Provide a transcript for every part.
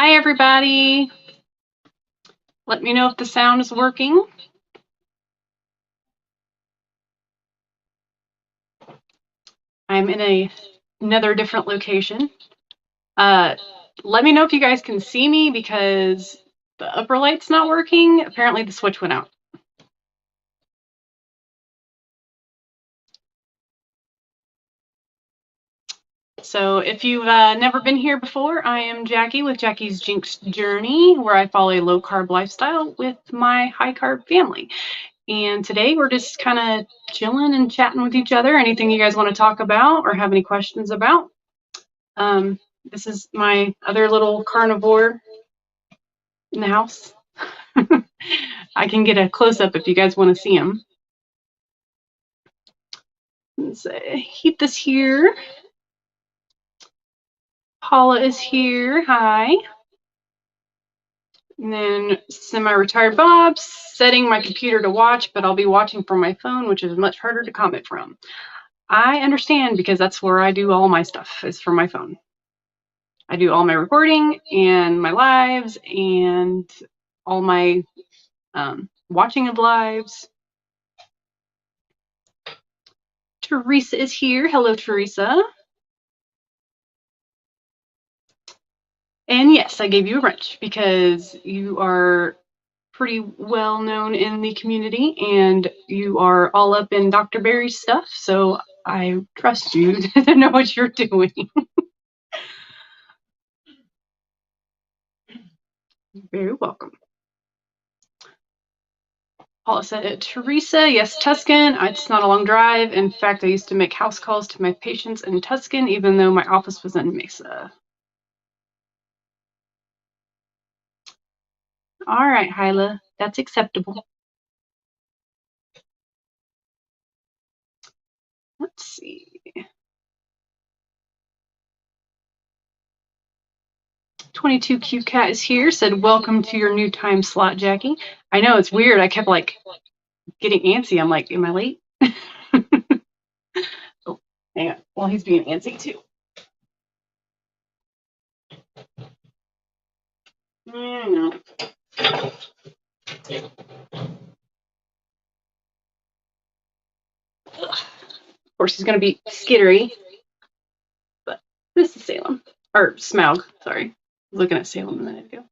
Hi, everybody. Let me know if the sound is working. I'm in another different location. Let me know if you guys can see me because the upper light's not working. Apparently the switch went out. So if you've never been here before, I am Jackie with Jackie's Jinxed Journey, where I follow a low-carb lifestyle with my high-carb family. And today we're just kind of chilling and chatting with each other. Anything you guys want to talk about or have any questions about. This is my other little carnivore in the house. I can get a close-up if you guys want to see him. Let's heat this here. Paula is here. Hi. And then semi-retired Bob, setting my computer to watch, but I'll be watching from my phone, which is much harder to comment from. I understand because that's where I do all my stuff, is from my phone. I do all my recording and my lives and all my watching of lives. Teresa is here. Hello, Teresa. And yes, I gave you a wrench because you are pretty well known in the community and you are all up in Dr. Barry's stuff, so I trust you to know what you're doing. Very welcome. Paula said, Teresa, yes, Tuscan. It's not a long drive. In fact, I used to make house calls to my patients in Tuscan, even though my office was in Mesa. All right, Hyla, that's acceptable. Let's see. 22Q Cat is here, said, welcome to your new time slot, Jackie. I know, it's weird. I kept like getting antsy. I'm like, am I late? Oh, hang on. Well, he's being antsy too. No. Of course, he's going to be skittery. But this is Salem. Or Smaug, sorry. I was looking at Salem a minute ago.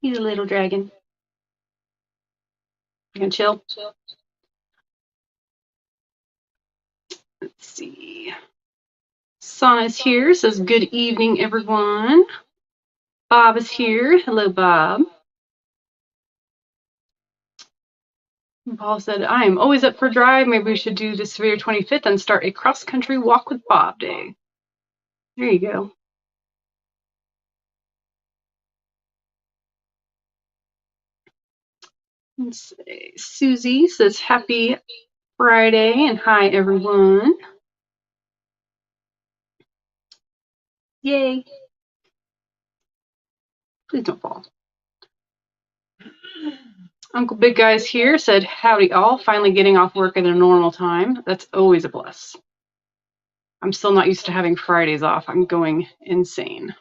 He's a little dragon. You gonna chill? Let's see. Sana's here, says good evening, everyone. Bob is here. Hello, Bob. And Paul said, I am always up for a drive. Maybe we should do this February 25th and start a cross-country walk with Bob day. There you go. Let's see. Susie says, happy Friday and hi, everyone. Yay. Please don't fall. Uncle Big Guy's here, said, howdy all, finally getting off work at a normal time. That's always a plus. I'm still not used to having Fridays off. I'm going insane.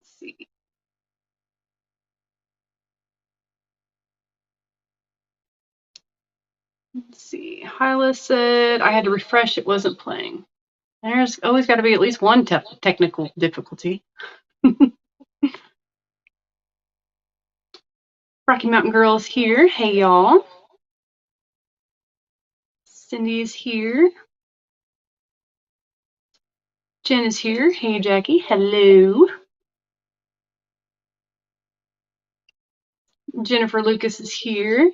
Let's see. Let's see. Hyla said, I had to refresh, it wasn't playing. There's always got to be at least one technical difficulty. Rocky Mountain Girl is here. Hey, y'all. Cindy is here. Jen is here. Hey, Jackie. Hello. Jennifer Lucas is here.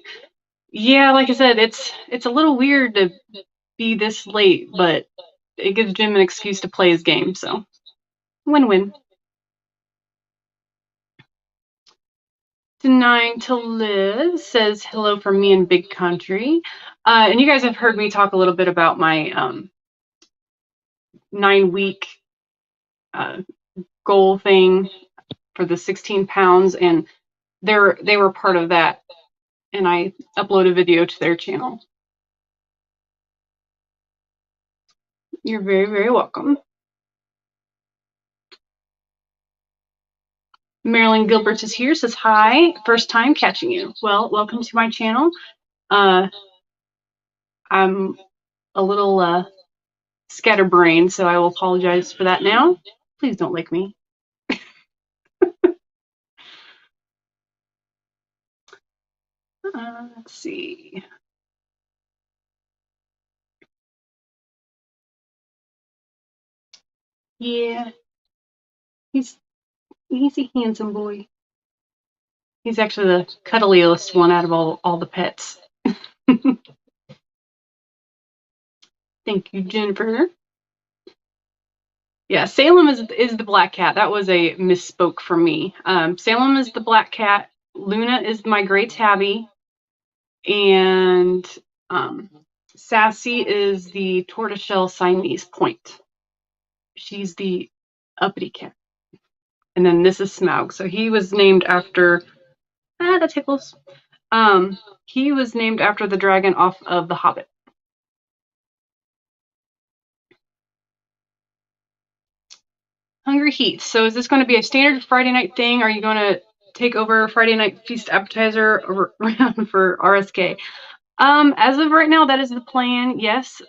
Yeah, like I said, it's a little weird to be this late, but it gives Jim an excuse to play his game, so win-win. Denying to Live says hello from me in Big Country. And you guys have heard me talk a little bit about my 9-week goal thing for the 16 pounds, and they were part of that and I upload a video to their channel. You're very, very welcome. Marilyn Gilbert is here, says hi, first time catching you. Well, welcome to my channel. I'm a little scatterbrained, so I will apologize for that now. Please don't lick me. Let's see. Yeah, he's a handsome boy. He's actually the cuddliest one out of all the pets. Thank you, Jennifer. Yeah, Salem is the black cat. That was a misspoke from me. Salem is the black cat. Luna is my gray tabby, and Sassy is the tortoiseshell Siamese point. She's the uppity cat. And then this is Smaug. So he was named after that tickles. He was named after the dragon off of The Hobbit. Hungry Heath. So is this going to be a standard Friday night thing? Are you going to take over Friday night feast appetizer around for RSK? As of right now, that is the plan. Yes.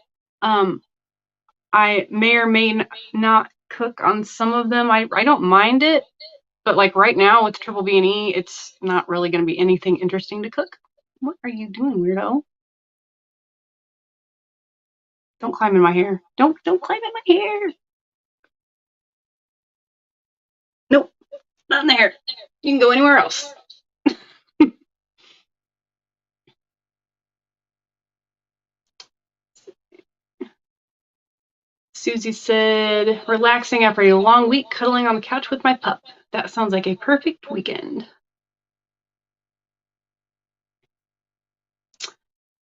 I may or may not cook on some of them. I don't mind it, but like right now with Triple B and E, it's not really going to be anything interesting to cook. What are you doing, weirdo? Don't climb in my hair. Don't climb in my hair. Nope, not in there. You can go anywhere else. Susie said, relaxing after a long week, cuddling on the couch with my pup. That sounds like a perfect weekend.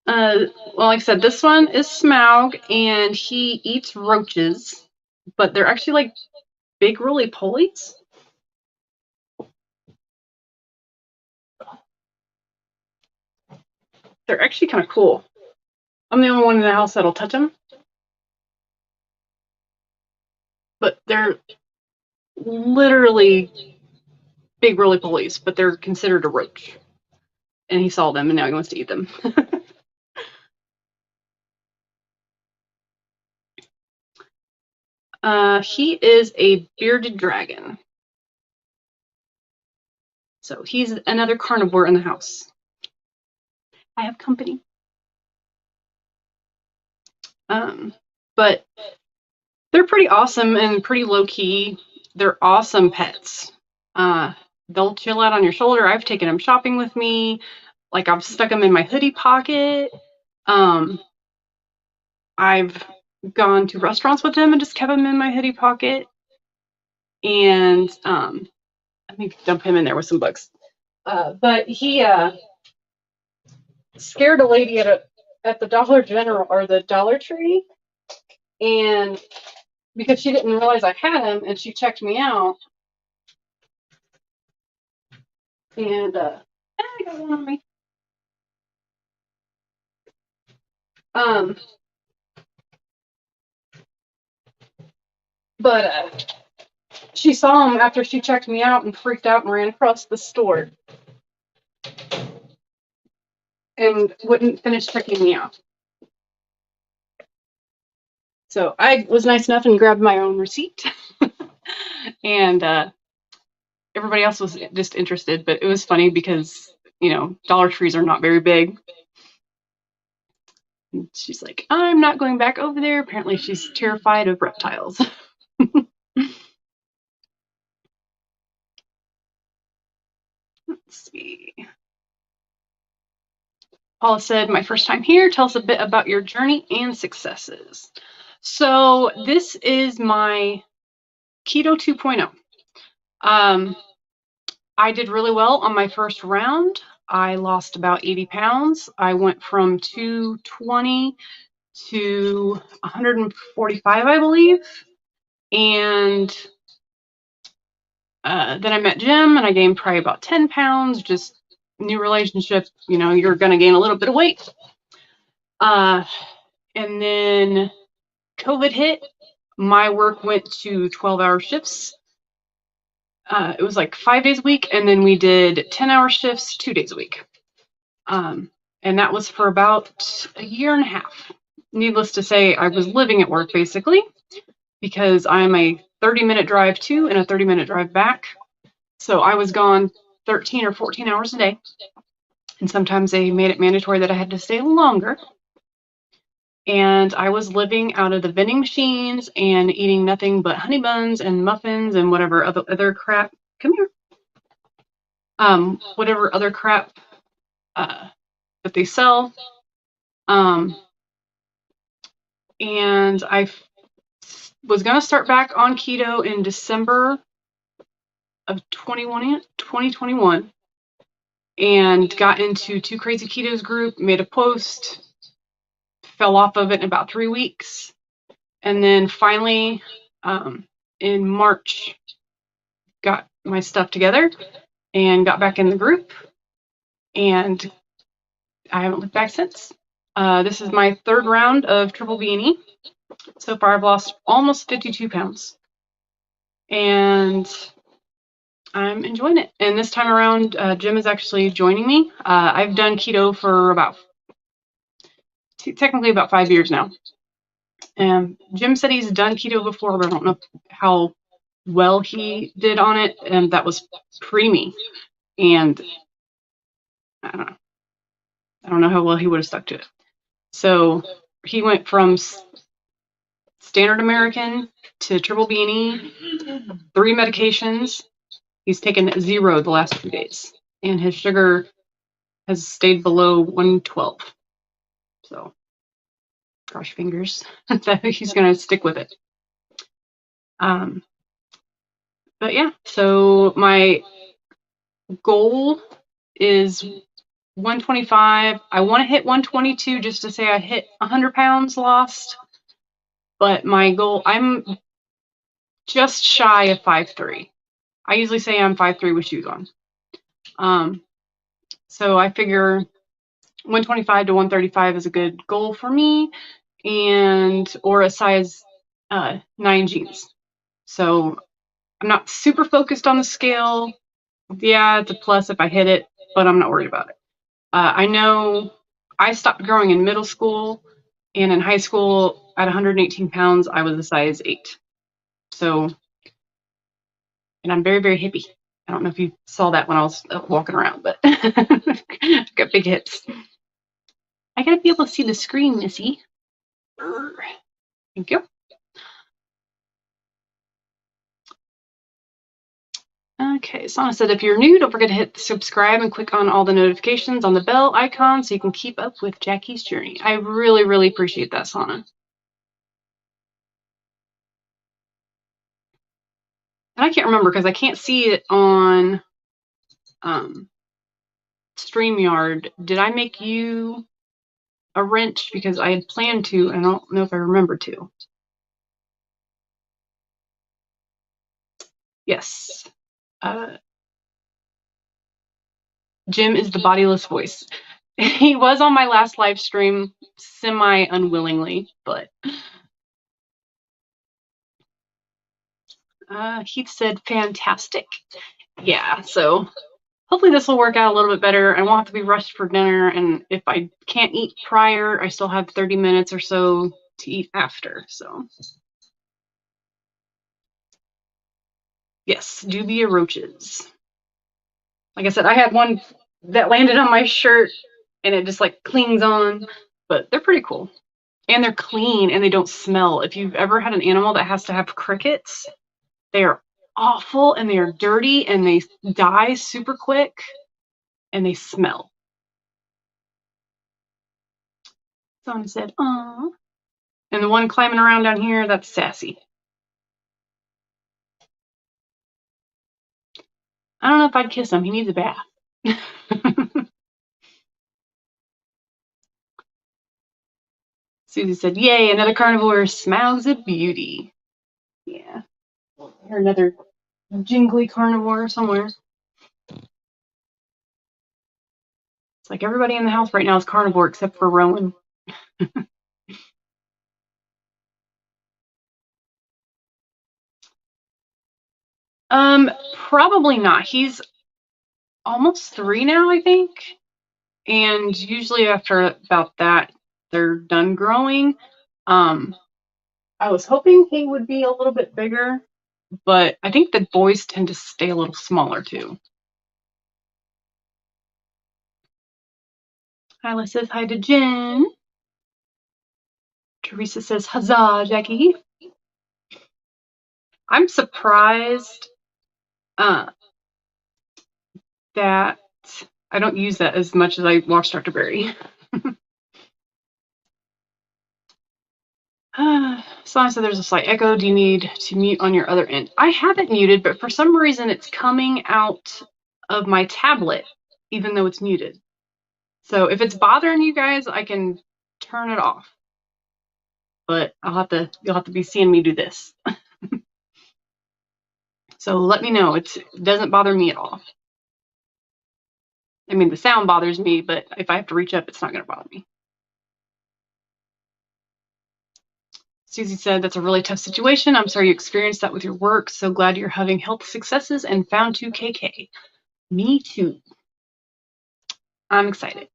Well, like I said, this one is Smaug, and he eats roaches, but they're actually like big roly-polies. They're actually kind of cool. I'm the only one in the house that'll touch them. But they're literally big roly-polies, but they're considered a roach. And he saw them, and now he wants to eat them. He is a bearded dragon. So he's another carnivore in the house. I have company. But they're pretty awesome and pretty low-key. They're awesome pets. They'll chill out on your shoulder. I've taken them shopping with me. Like I've stuck them in my hoodie pocket. I've gone to restaurants with them and just kept them in my hoodie pocket. And let me dump him in there with some books. But he scared a lady at the Dollar General or the Dollar Tree, and because she didn't realize I had him, and she checked me out, and I got one on me. But she saw him after she checked me out and freaked out and ran across the store and wouldn't finish checking me out. So I was nice enough and grabbed my own receipt. And everybody else was just interested, but it was funny because, you know, Dollar Trees are not very big. And she's like, I'm not going back over there. Apparently she's terrified of reptiles. Let's see. Paula said, my first time here. Tell us a bit about your journey and successes. So this is my Keto 2.0. I did really well on my first round. I lost about 80 pounds. I went from 220 to 145, I believe. And then I met Jim and I gained probably about 10 pounds, just, new relationship, you know, you're going to gain a little bit of weight. And then COVID hit. My work went to 12-hour shifts. It was like 5 days a week, and then we did 10-hour shifts 2 days a week. And that was for about a year and a half. Needless to say, I was living at work basically, because I'm a 30-minute drive to and a 30-minute drive back. So I was gone 13 or 14 hours a day. And sometimes they made it mandatory that I had to stay longer. And I was living out of the vending machines and eating nothing but honey buns and muffins and whatever other crap. Come here. Whatever other crap that they sell. And I was going to start back on keto in December of 2021 and got into Two Crazy Ketos group, made a post, fell off of it in about 3 weeks. And then finally, in March, got my stuff together and got back in the group. And I haven't looked back since. This is my 3rd round of triple B&E. So far, I've lost almost 52 pounds. And I'm enjoying it. And this time around, Jim is actually joining me. I've done keto for technically about 5 years now. And Jim said he's done keto before, but I don't know how well he did on it. And that was pre-me. And I don't know. I don't know how well he would have stuck to it. So he went from standard American to triple B&E, 3 medications. He's taken 0 the last 2 days. And his sugar has stayed below 112. So cross your fingers that he's going to stick with it. But yeah, so my goal is 125. I want to hit 122 just to say I hit 100 pounds lost. But my goal, I'm just shy of 5'3". I usually say I'm 5'3" with shoes on. So I figure 125 to 135 is a good goal for me, or a size 9 jeans. So I'm not super focused on the scale. Yeah, it's a plus if I hit it, but I'm not worried about it. I know I stopped growing in middle school, and in high school at 118 pounds, I was a size 8. So, and I'm very, very hippie. I don't know if you saw that when I was walking around, but I've got big hips. I gotta be able to see the screen, Missy. Thank you. Okay, Sana said, if you're new, don't forget to hit subscribe and click on all the notifications on the bell icon so you can keep up with Jackie's Journey. I really, really appreciate that, Sana. And I can't remember because I can't see it on StreamYard. Did I make you a wrench? Because I had planned to, and I don't know if I remember to. Yes. Jim is the bodiless voice. He was on my last live stream semi-unwillingly, but Heath said fantastic. Yeah, so hopefully this will work out a little bit better. I won't have to be rushed for dinner, and if I can't eat prior, I still have 30 minutes or so to eat after. So yes, dubia roaches. Like I said, I had one that landed on my shirt and it just like clings on, but they're pretty cool. And they're clean and they don't smell. If you've ever had an animal that has to have crickets, they are awful and they are dirty and they die super quick and they smell. Someone said, "Aw." And the one climbing around down here, that's Sassy. I don't know if I'd kiss him. He needs a bath. Susie said, yay, another carnivore. Smiles a beauty. Yeah. Or another jingly carnivore somewhere. It's like everybody in the house right now is carnivore except for Rowan. Probably not. He's almost 3 now, I think. And usually after about that, they're done growing. I was hoping he would be a little bit bigger, but I think the boys tend to stay a little smaller too. Hyla says hi to Jen. Teresa says, huzzah, Jackie. I'm surprised that I don't use that as much as I watch Dr. Berry. Someone said there's a slight echo. Do you need to mute on your other end? I have it muted, but for some reason it's coming out of my tablet, even though it's muted. So if it's bothering you guys, I can turn it off. But you'll have to be seeing me do this. So let me know. It doesn't bother me at all. I mean, the sound bothers me, but if I have to reach up, it's not going to bother me. Susie said, that's a really tough situation. I'm sorry you experienced that with your work. So glad you're having health successes and found 2KK. Me too. I'm excited.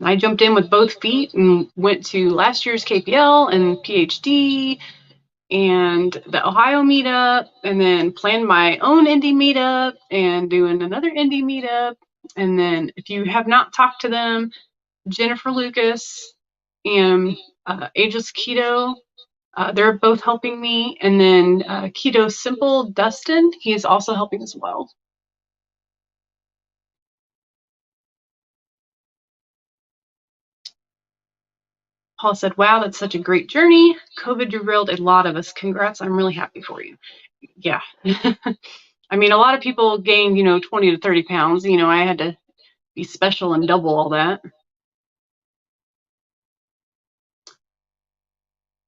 I jumped in with both feet and went to last year's KPL and PhD and the Ohio meetup, and then planned my own indie meetup and doing another indie meetup. And then if you have not talked to them, Jennifer Lucas and Ageless Keto, they're both helping me. And then Keto Simple Dustin, he is also helping as well. Paul said, wow, that's such a great journey. COVID derailed a lot of us. Congrats. I'm really happy for you. Yeah. I mean, a lot of people gained, 20 to 30 pounds. I had to be special and double all that.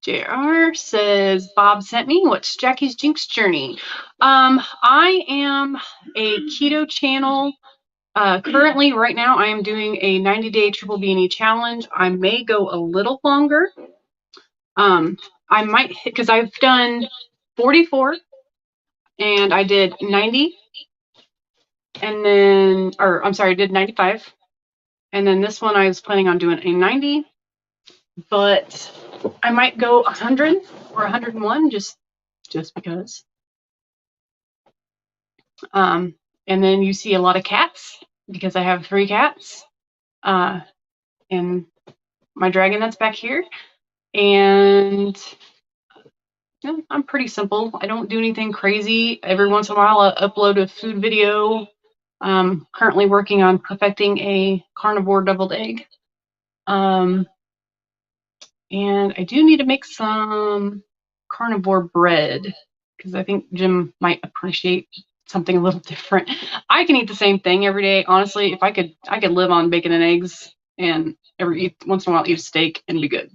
JR says, Bob sent me, what's Jackie's Jinx journey? I am a keto channel. Currently, right now, I am doing a 90-day triple B&E challenge. I may go a little longer. I might hit, because I've done 44 and I did 90 and then, or I'm sorry, I did 95. And then this one I was planning on doing a 90, but I might go 100 or 101 just because. And then you see a lot of cats because I have 3 cats and my dragon that's back here. And I'm pretty simple. I don't do anything crazy. Every once in a while I'll upload a food video. I'm currently working on perfecting a carnivore deviled egg. And I do need to make some carnivore bread because I think Jim might appreciate something a little different. I can eat the same thing every day. Honestly, if I could live on bacon and eggs and once in a while eat a steak and be good.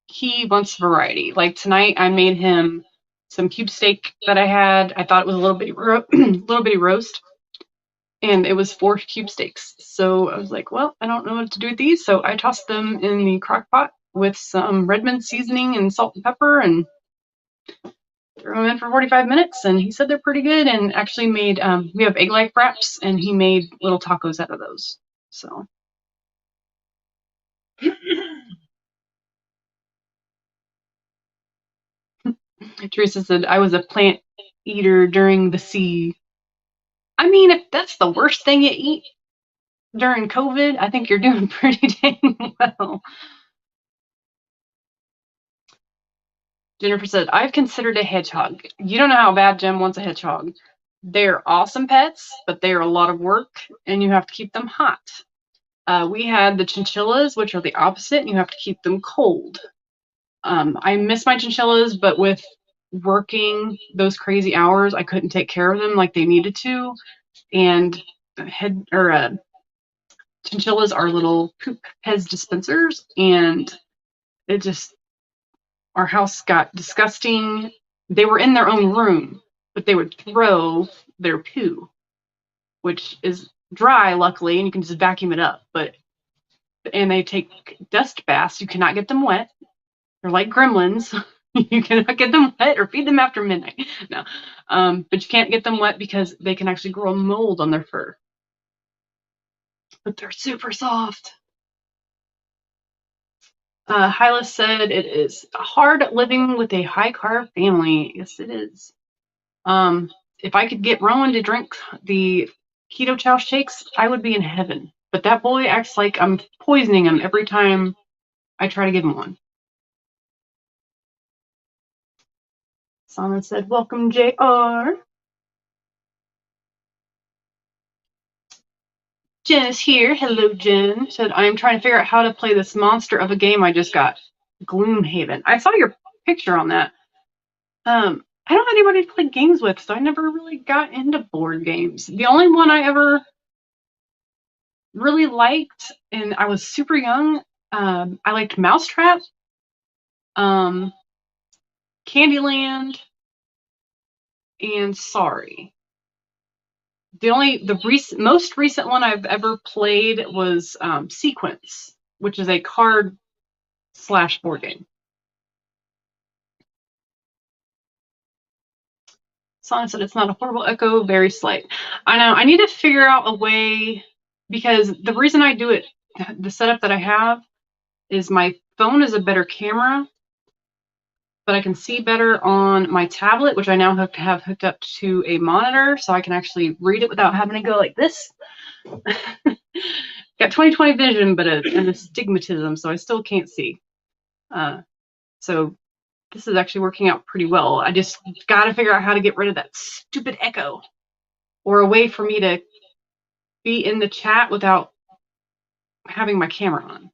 He wants variety. Like tonight, I made him some cube steak that I had. I thought it was a little bitty roast, and it was 4 cube steaks. So I was like, well, I don't know what to do with these. So I tossed them in the crock pot with some Redmonds seasoning and salt and pepper and threw them in for 45 minutes. And he said they're pretty good, and actually made, we have egg life wraps, and he made little tacos out of those. So. Teresa said, I was a plant eater during the sea. I mean, if that's the worst thing you eat during COVID, I think you're doing pretty dang well. Jennifer said, I've considered a hedgehog. You don't know how bad Jim wants a hedgehog. They're awesome pets, but they're a lot of work, and you have to keep them hot. We had the chinchillas, which are the opposite, and you have to keep them cold. I miss my chinchillas, but with working those crazy hours, I couldn't take care of them like they needed to. And chinchillas are little poop Pez dispensers, and it just, our house got disgusting. They were in their own room, but they would throw their poo, which is dry, luckily, and you can just vacuum it up. And they take dust baths. You cannot get them wet. They're like gremlins. You cannot get them wet or feed them after midnight. No, but you can't get them wet because they can actually grow mold on their fur. But they're super soft. Hyla said it is hard living with a high carb family. Yes, it is. If I could get Rowan to drink the Keto Chow shakes, I would be in heaven. But that boy acts like I'm poisoning him every time I try to give him one. Simon said, welcome, JR. Jen is here. Hello, Jen. Said, I'm trying to figure out how to play this monster of a game I just got. Gloomhaven. I saw your picture on that. I don't have anybody to play games with, so I never really got into board games. The only one I ever really liked, and I was super young, I liked Mousetrap, Candyland, and Sorry. The most recent one I've ever played was Sequence, which is a card / board game. Sana said it's not a horrible echo, very slight. I know. I need to figure out a way, because the reason I do it, the setup that I have, is my phone is a better camera, but I can see better on my tablet, which I now have hooked up to a monitor, so I can actually read it without having to go like this. Got 20/20 vision, but an astigmatism, so I still can't see. So this is actually working out pretty well. I just got to figure out how to get rid of that stupid echo, or a way for me to be in the chat without having my camera on.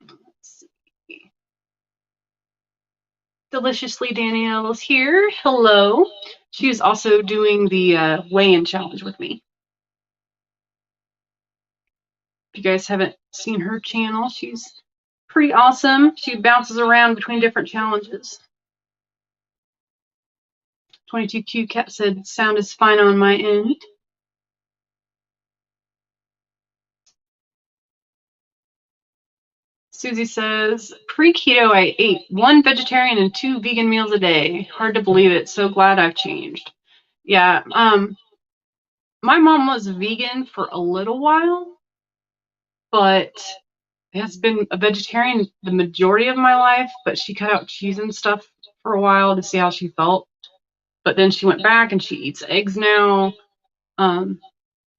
Let's see. Deliciously Danielle is here. Hello. She is also doing the weigh-in challenge with me. If you guys haven't seen her channel, she's pretty awesome. She bounces around between different challenges. 22Q Cap said sound is fine on my end. Susie says, pre-keto I ate 1 vegetarian and 2 vegan meals a day. Hard to believe it. So glad I've changed. Yeah, my mom was vegan for a little while, but has been a vegetarian the majority of my life, but she cut out cheese and stuff for a while to see how she felt. But then she went back and she eats eggs now.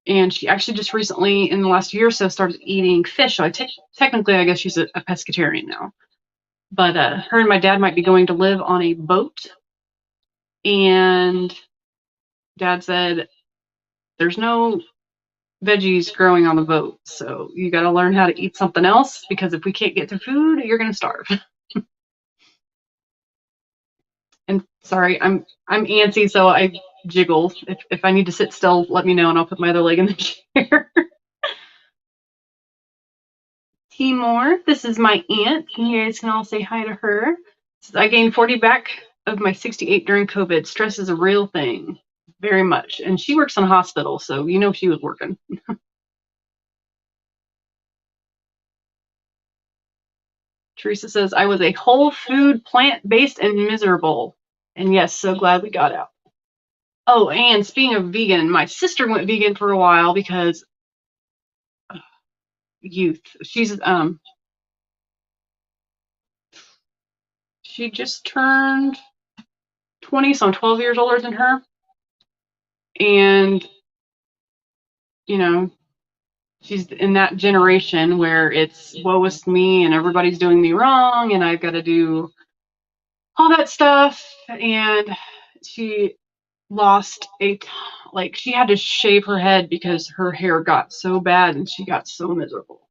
And she actually just recently, in the last year or so, started eating fish. So technically, I guess she's a pescatarian now. But her and my dad might be going to live on a boat. And Dad said, there's no veggies growing on the boat. So you got to learn how to eat something else, because if we can't get to food, you're going to starve. And sorry, I'm antsy, so I jiggle. If I need to sit still, let me know, and I'll put my other leg in the chair. Timor, this is my aunt. You guys can all say hi to her. I gained 40 back of my 68 during COVID. Stress is a real thing, very much. And she works in a hospital, so you know she was working. Teresa says, I was a whole food, plant-based, and miserable. And yes, so glad we got out. Oh, and speaking of vegan, my sister went vegan for a while because youth. She just turned 20, so I'm 12 years older than her. And, you know, she's in that generation where it's woe is me and everybody's doing me wrong and I've got to do all that stuff. And she lost she had to shave her head because her hair got so bad and she got so miserable.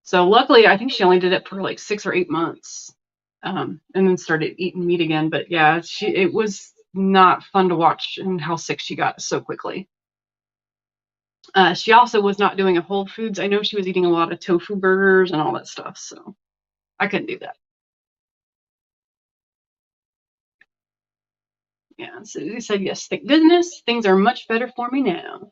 So luckily, I think she only did it for like 6 or 8 months, and then started eating meat again. But yeah, it was not fun to watch and how sick she got so quickly. She also was not doing a Whole Foods. I know she was eating a lot of tofu burgers and all that stuff, so I couldn't do that. Yeah, so he said, yes, thank goodness. Things are much better for me now.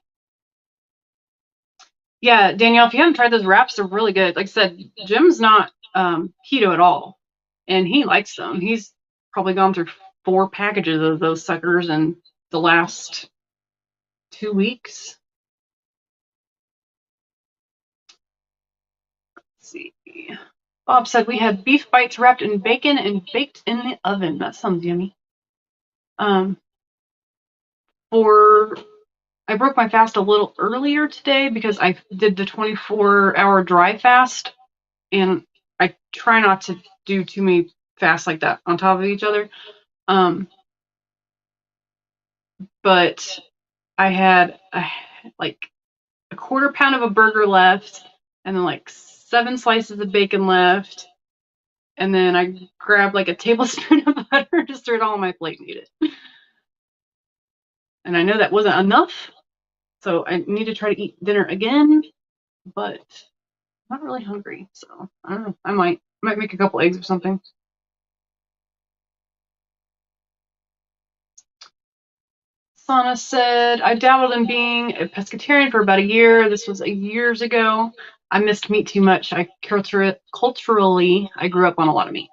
Yeah, Danielle, if you haven't tried those wraps, they're really good. Like I said, Jim's not keto at all, and he likes them. He's probably gone through 4 packages of those suckers in the last 2 weeks. Let's see. Bob said we had beef bites wrapped in bacon and baked in the oven. That sounds yummy. I broke my fast a little earlier today because I did the 24-hour dry fast, and I try not to do too many fasts like that on top of each other. But I had like a 1/4 pound of a burger left, and then like 7 slices of bacon left, and then I grabbed like a tablespoon of butter, just threw it all on my plate and ate it. And I know that wasn't enough, so I need to try to eat dinner again, but I'm not really hungry, so I don't know. I might make a couple eggs or something. Sana said, I dabbled in being a pescatarian for about a year. This was years ago. I missed meat too much. Culturally, I grew up on a lot of meat.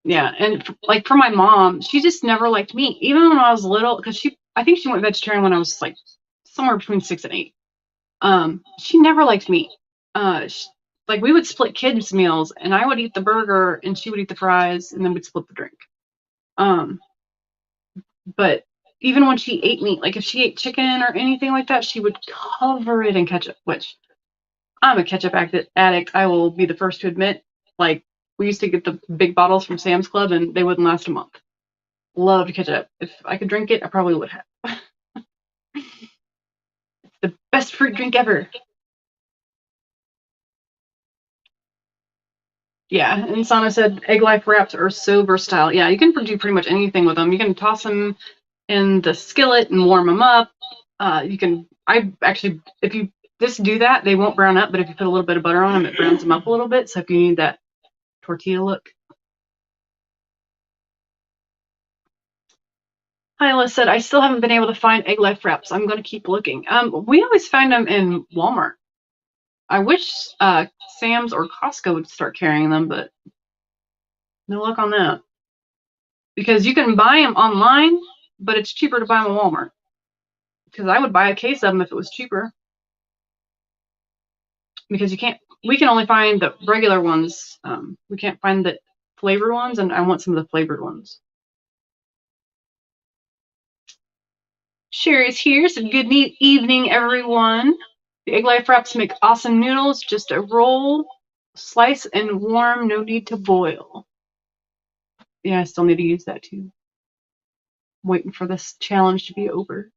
Yeah, and like for my mom, she just never liked meat, even when I was little, because I think she went vegetarian when I was like somewhere between 6 and 8. She never liked meat. Like we would split kids' meals, and I would eat the burger, and she would eat the fries, and then we'd split the drink. But even when she ate meat, like if she ate chicken or anything like that, she would cover it in ketchup, which I'm a ketchup addict. I will be the first to admit. Like we used to get the big bottles from Sam's Club, and they wouldn't last a month. Loved ketchup. If I could drink it, I probably would have. The best fruit drink ever. Yeah, and Sana said egg life wraps are so versatile. Yeah, you can do pretty much anything with them. You can toss them in the skillet and warm them up. If you just do that, they won't brown up, but if you put a little bit of butter on them, it browns them up a little bit. So if you need that tortilla look. Hyla said, I still haven't been able to find egg life wraps. I'm going to keep looking. We always find them in Walmart. I wish Sam's or Costco would start carrying them, but no luck on that. Because you can buy them online, but it's cheaper to buy them at Walmart. Because I would buy a case of them if it was cheaper. Because we can only find the regular ones. We can't find the flavored ones, and I want some of the flavored ones. Sherry's here, so good evening, everyone. The egg life wraps make awesome noodles. Just a roll, slice, and warm. No need to boil. Yeah, I still need to use that too. I'm waiting for this challenge to be over.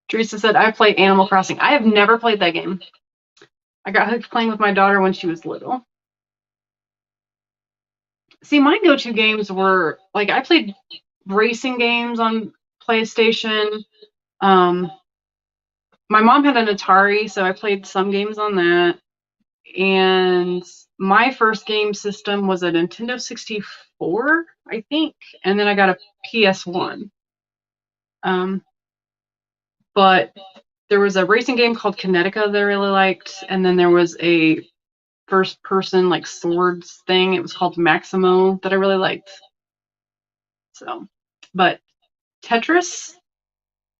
Teresa said, I play Animal Crossing. I have never played that game. I got hooked playing with my daughter when she was little. See, my go-to games were, like, I played racing games on PlayStation. My mom had an Atari, so I played some games on that. And my first game system was a Nintendo 64, I think. And then I got a PS1. But there was a racing game called Kinetica that I really liked. And then there was a first person like swords thing. It was called Maximo that I really liked. So, but Tetris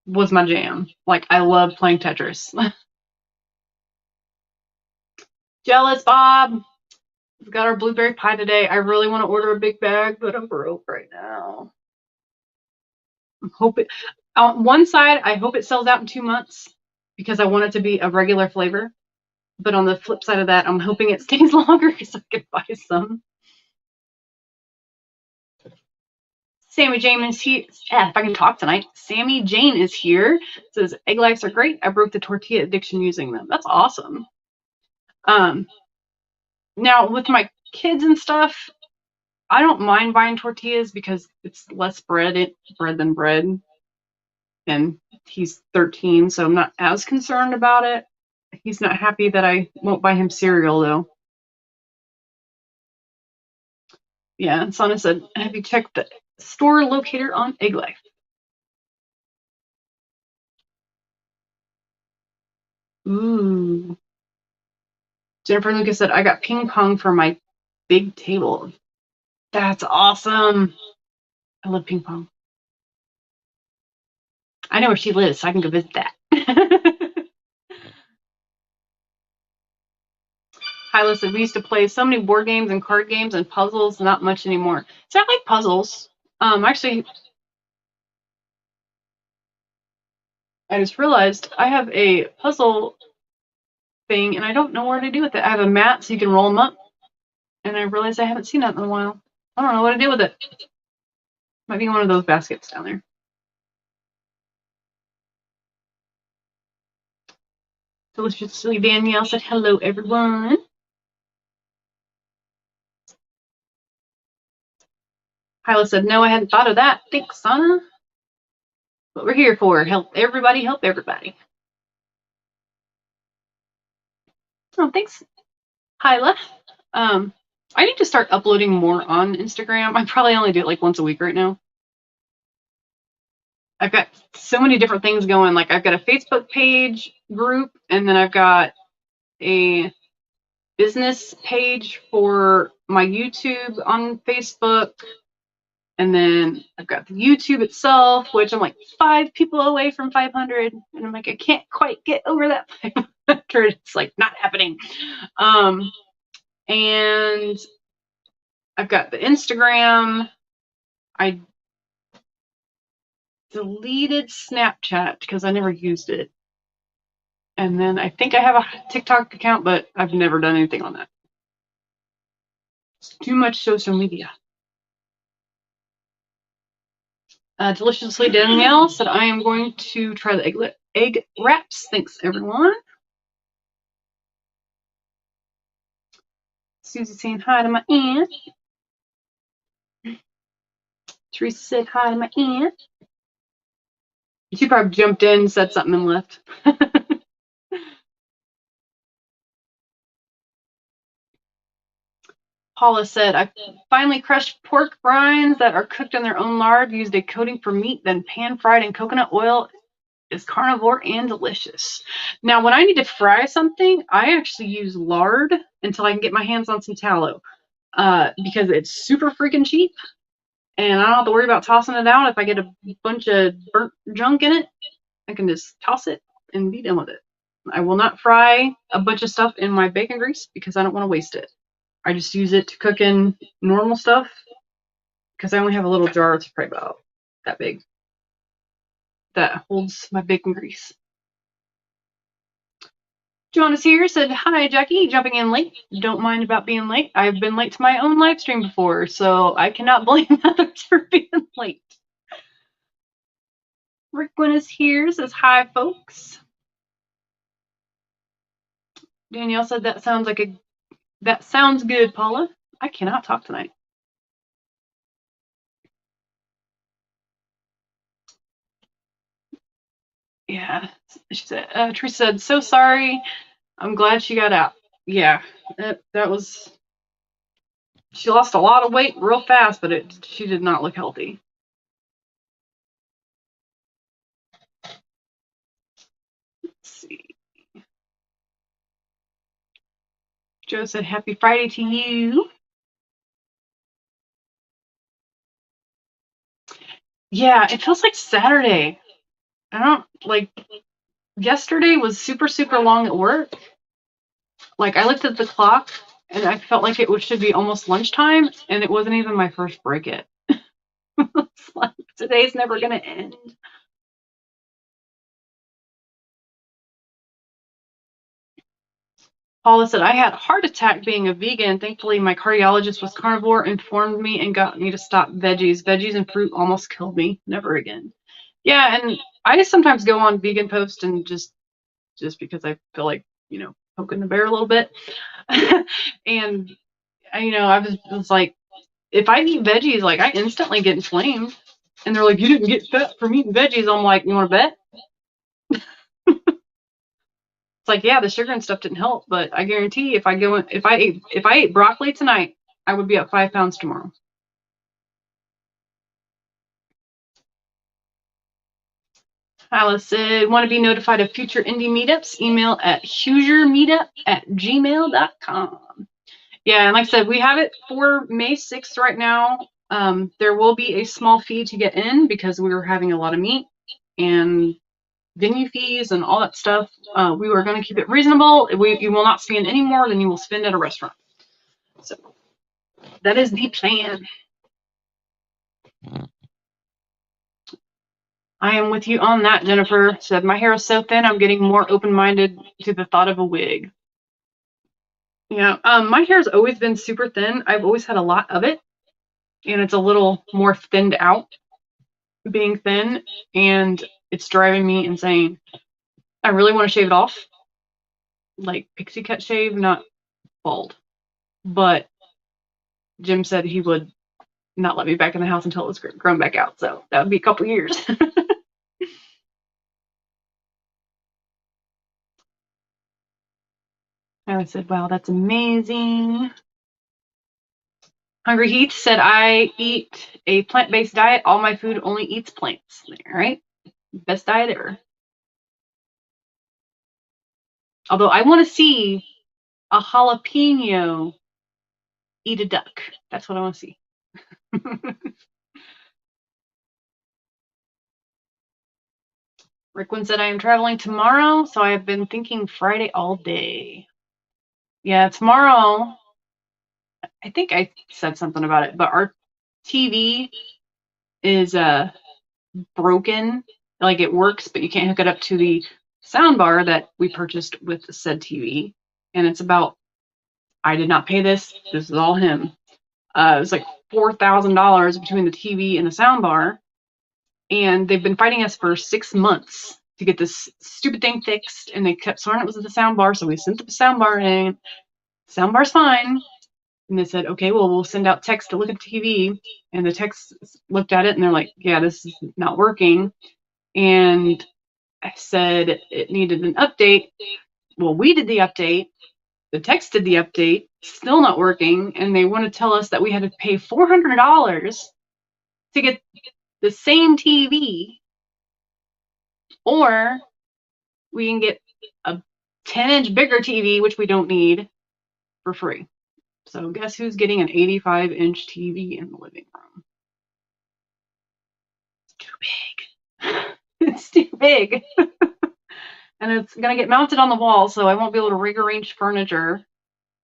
was my jam. Like I loved playing Tetris. Jealous, Bob. We've got our blueberry pie today. I really want to order a big bag, but I'm broke right now. I'm hoping on one side, I hope it sells out in 2 months because I want it to be a regular flavor. But on the flip side of that, I'm hoping it stays longer because I can buy some. Sammy Jane is here. If I can talk tonight. Sammy Jane is here. Says egg lives are great. I broke the tortilla addiction using them. That's awesome. Now with my kids and stuff, I don't mind buying tortillas because it's less bread than bread. And he's 13, so I'm not as concerned about it. He's not happy that I won't buy him cereal though. Yeah, and Sana said, have you checked the store locator on Egg Life. Ooh. Jennifer Lucas said, I got ping pong for my big table. That's awesome. I love ping pong. I know where she lives, so I can go visit that. Hyla said, we used to play so many board games and card games and puzzles, not much anymore. So I like puzzles. Actually, I just realized I have a puzzle thing, and I don't know where to do with it. I have a mat so you can roll them up, and I realized I haven't seen that in a while. I don't know what to do with it. Might be one of those baskets down there. Deliciously Danielle said, hello, everyone. Hyla said, no, I hadn't thought of that. Thanks, Sana. What we're here for. Help everybody, help everybody. Oh, thanks, Hyla. I need to start uploading more on Instagram. I probably only do it like once a week right now. I've got so many different things going. Like I've got a Facebook page group, and then I've got a business page for my YouTube on Facebook. And then I've got the YouTube itself, which I'm like 5 people away from 500. And I'm like, I can't quite get over that 500. It's like not happening. And I've got the Instagram. I deleted Snapchat because I never used it. And then I think I have a TikTok account, but I've never done anything on that. It's too much social media. Deliciously Danielle said, I am going to try the egg wraps. Thanks, everyone. Susie saying hi to my aunt. Teresa said hi to my aunt. She probably jumped in, said something, and left. Paula said, I finally crushed pork rinds that are cooked in their own lard, used a coating for meat, then pan-fried in coconut oil. Is carnivore and delicious. Now, when I need to fry something, I actually use lard until I can get my hands on some tallow because it's super freaking cheap, and I don't have to worry about tossing it out. If I get a bunch of burnt junk in it, I can just toss it and be done with it. I will not fry a bunch of stuff in my bacon grease because I don't want to waste it. I just use it to cook in normal stuff because I only have a little jar. It's probably about that big that holds my bacon grease. Jonas here said, hi, Jackie, jumping in late. Don't mind about being late. I've been late to my own live stream before, so I cannot blame others for being late. Rick Gwynn is here, says, hi, folks. Danielle said, that sounds good, Paula. I cannot talk tonight. Yeah, she said, Teresa said, so sorry. I'm glad she got out. Yeah, that was, she lost a lot of weight real fast, but she did not look healthy. Let's see. Joe said, happy Friday to you. Yeah, it feels like Saturday. I don't like, yesterday was super, super long at work. Like I looked at the clock and I felt like it should be almost lunchtime, and it wasn't even my first break yet. It's like, today's never going to end. Paula said, I had a heart attack being a vegan. Thankfully, my cardiologist was carnivore, informed me, and got me to stop veggies. Veggies and fruit almost killed me. Never again. Yeah, and I just sometimes go on vegan posts and just because I feel like, poking the bear a little bit. And, I was like, if I eat veggies, like I instantly get inflamed. And they're like, you didn't get fat from eating veggies. I'm like, you want to bet? It's like, yeah, the sugar and stuff didn't help, but I guarantee if I ate broccoli tonight, I would be up 5 pounds tomorrow. Alice said, want to be notified of future indie meetups? Email at Hoosiermeatup@gmail.com. Yeah, and like I said, we have it for May 6th right now. There will be a small fee to get in because we were having a lot of meat and venue fees and all that stuff. We were going to keep it reasonable. You will not spend any more than you will spend at a restaurant. So that is the plan. I am with you on that, Jennifer. Said, my hair is so thin, I'm getting more open-minded to the thought of a wig. Yeah, my hair's always been super thin. I've always had a lot of it, and it's a little more thinned out being thin, and it's driving me insane. I really want to shave it off, like pixie cut shave, not bald. But Jim said he would not let me back in the house until it was grown back out, so that would be a couple years. I said, wow, that's amazing. Hungry Heath said, I eat a plant-based diet. All my food only eats plants. All right? Best diet ever. Although I want to see a jalapeno eat a duck. That's what I want to see. Rickwin said, I am traveling tomorrow, so I have been thinking Friday all day. Yeah, tomorrow, I think I said something about it, but our TV is broken. Like, it works, but you can't hook it up to the sound bar that we purchased with the said TV. And it's about, I did not pay this. This is all him. It was like $4,000 between the TV and the sound bar. And they've been fighting us for 6 months to get this stupid thing fixed. And they kept swearing it was the sound bar. So we sent the sound bar in. Sound bar's fine. And they said, okay, well, we'll send out text to look at the TV. And the text looked at it and they're like, yeah, this is not working. And I said it needed an update. Well, we did the update. The text did the update. Still not working. And they want to tell us that we had to pay $400 to get the same TV, or we can get a 10-inch bigger TV, which we don't need, for free. So guess who's getting an 85-inch TV in the living room? It's too big. It's too big. And it's going to get mounted on the wall, so I won't be able to rearrange furniture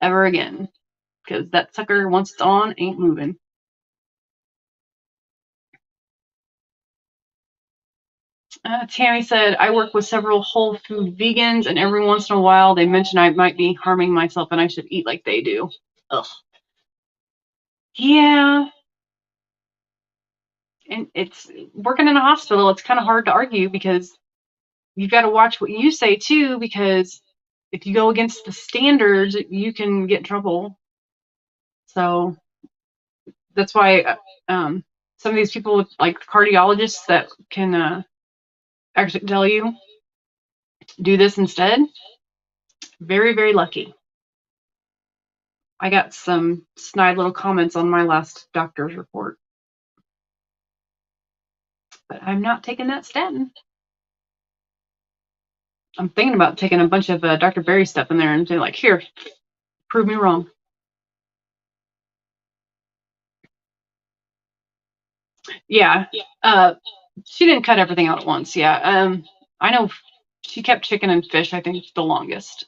ever again. Because that sucker, once it's on, ain't moving. Tammy said, I work with several whole food vegans, and every once in a while they mention I might be harming myself and I should eat like they do. Ugh. Yeah. And it's working in a hospital, it's kind of hard to argue because you've got to watch what you say too, because if you go against the standards, you can get in trouble. So that's why some of these people with like cardiologists that can actually tell you do this instead, very, very lucky. I got some snide little comments on my last doctor's report. But I'm not taking that statin. I'm thinking about taking a bunch of Dr. Berry stuff in there and saying, like, here, prove me wrong. Yeah. She didn't cut everything out at once. Yeah. I know she kept chicken and fish, I think, the longest.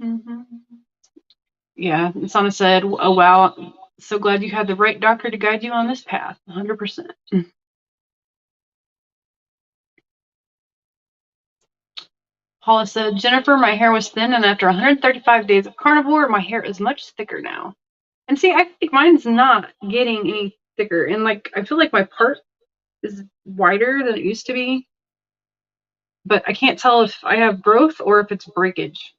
Mm-hmm. Yeah. Sana said, oh, wow. So glad you had the right doctor to guide you on this path. 100%. Paula said, Jennifer, my hair was thin, and after 135 days of carnivore, my hair is much thicker now. And see, I think mine's not getting any thicker. And like, I feel like my part is wider than it used to be. But I can't tell if I have growth or if it's breakage.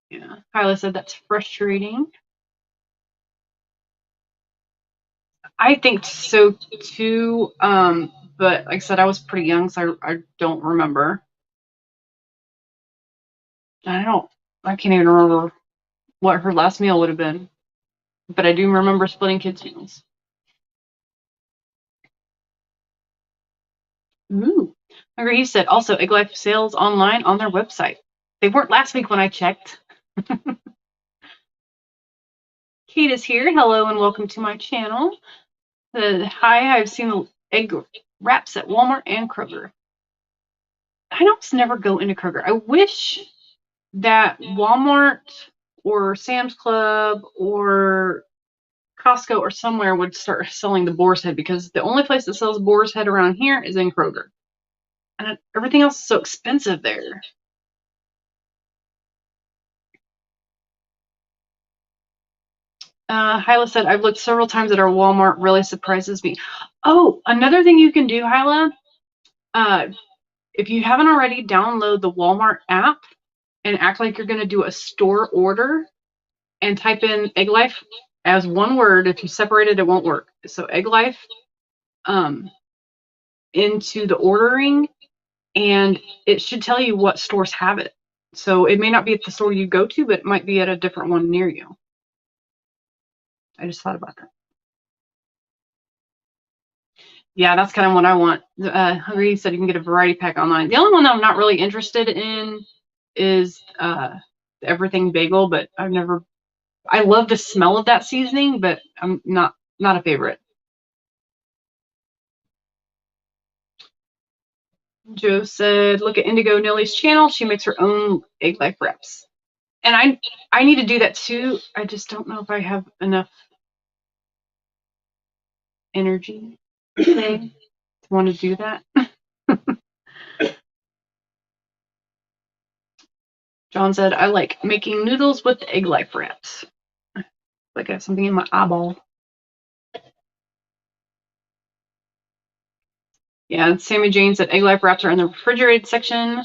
Yeah. Kyla said that's frustrating. I think so too. But like I said, I was pretty young, so I don't remember. I can't even remember what her last meal would have been. But I do remember splitting kids' meals. Ooh. He said, also, Egg Life sales online on their website. They weren't last week when I checked. Kate is here. Hello and welcome to my channel. Hi, I've seen the egg wraps at Walmart and Kroger. I almost never go into Kroger. I wish that Walmart or Sam's Club or Costco or somewhere would start selling the boar's head, because the only place that sells boar's head around here is in Kroger. And everything else is so expensive there. Hyla said, I've looked several times at our Walmart. Really surprises me. Oh, another thing you can do, Hyla, if you haven't already, download the Walmart app and act like you're going to do a store order and type in Egg Life as one word. If you separate it, it won't work. So Egg Life into the ordering, and it should tell you what stores have it. So it may not be at the store you go to, but it might be at a different one near you. I just thought about that. Yeah, that's kind of what I want. Hungry said you can get a variety pack online. The only one that I'm not really interested in is everything bagel, but I love the smell of that seasoning, but I'm not a favorite. Joe said, look at Indigo Nellie's channel. She makes her own Egg Life wraps. And I need to do that too. I just don't know if I have enough energy today to want to do that. John said, I like making noodles with Egg Life wraps. Like I have something in my eyeball. Yeah, Sammy Jane said Egg Life wraps are in the refrigerated section.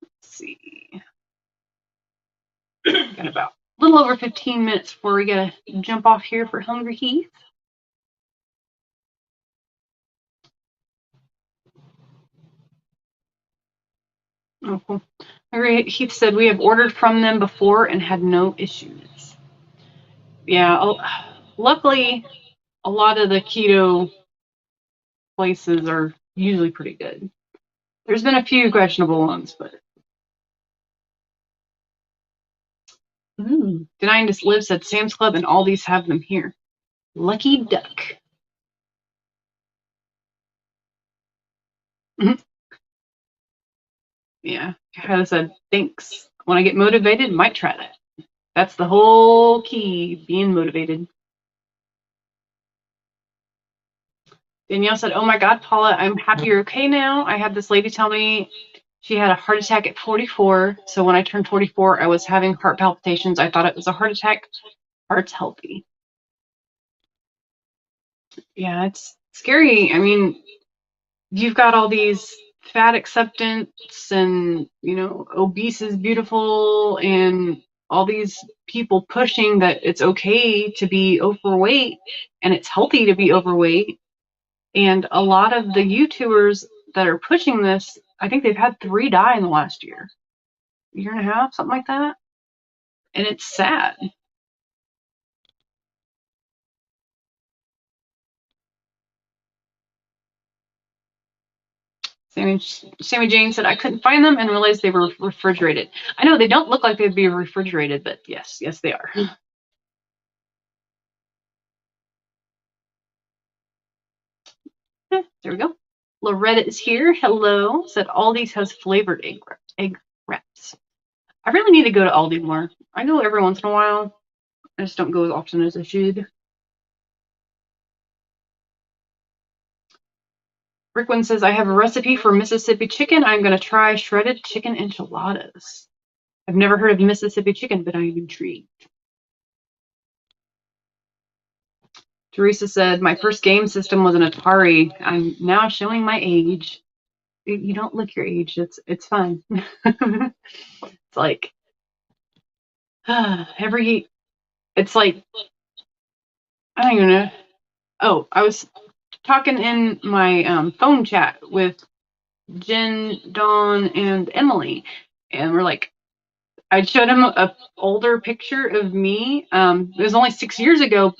Let's see. Got about a little over 15 minutes before we gotta jump off here for Hungry Heath. Oh, cool. Hungry Heath said we have ordered from them before and had no issues. Yeah, luckily a lot of the keto places are usually pretty good. There's been a few questionable ones, but Denying to Live said Sam's Club and Aldi's have them here. Lucky duck. Yeah, Kyla said, thanks. When I get motivated, might try that. That's the whole key, being motivated. Danielle said, oh my God, Paula, I'm happy you're okay now. I had this lady tell me she had a heart attack at 44. So when I turned 44, I was having heart palpitations. I thought it was a heart attack. Heart's healthy. Yeah, it's scary. I mean, you've got all these fat acceptance and, obese is beautiful and all these people pushing that it's okay to be overweight and it's healthy to be overweight. And a lot of the YouTubers that are pushing this, I think they've had 3 die in the last year and a half, something like that. And it's sad. Sammy Jane said, I couldn't find them and realized they were refrigerated. I know they don't look like they'd be refrigerated, but yes, they are. There we go. Loretta is here. Hello. Said Aldi's has flavored egg wraps. I really need to go to Aldi more. I go every once in a while. I just don't go as often as I should. Rickwin says, I have a recipe for Mississippi chicken. I'm going to try shredded chicken enchiladas. I've never heard of Mississippi chicken, but I am intrigued. Teresa said, my first game system was an Atari. I'm now showing my age. You don't look your age. It's fine. It's like it's like, I don't even know. Oh, I was talking in my phone chat with Jen, Dawn, and Emily. And we're like, I showed him an older picture of me. It was only 6 years ago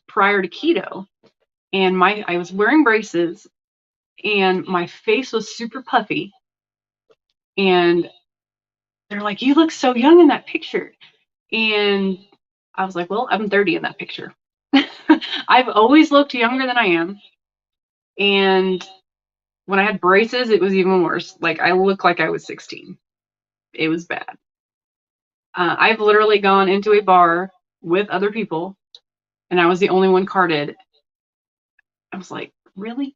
prior to keto. And I was wearing braces and my face was super puffy. And they're like, you look so young in that picture. And I was like, well, I'm 30 in that picture. I've always looked younger than I am. And when I had braces, it was even worse. Like, I looked like I was 16. It was bad. I've literally gone into a bar with other people, and I was the only one carded. I was like, really?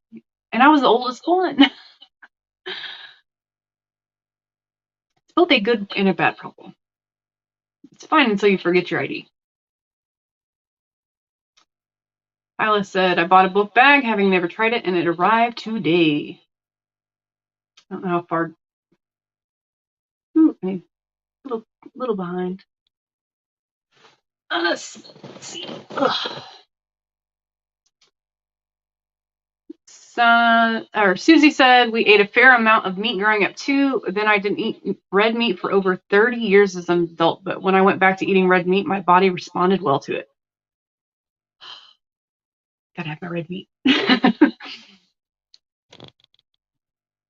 And I was the oldest one. It's both a good and a bad problem. It's fine until you forget your ID. Isla said, I bought a book bag, having never tried it, and it arrived today. I don't know how far. A little behind. Let's see. Ugh. Susie said, we ate a fair amount of meat growing up too. Then I didn't eat red meat for over 30 years as an adult. But when I went back to eating red meat, my body responded well to it. Gotta have my red meat.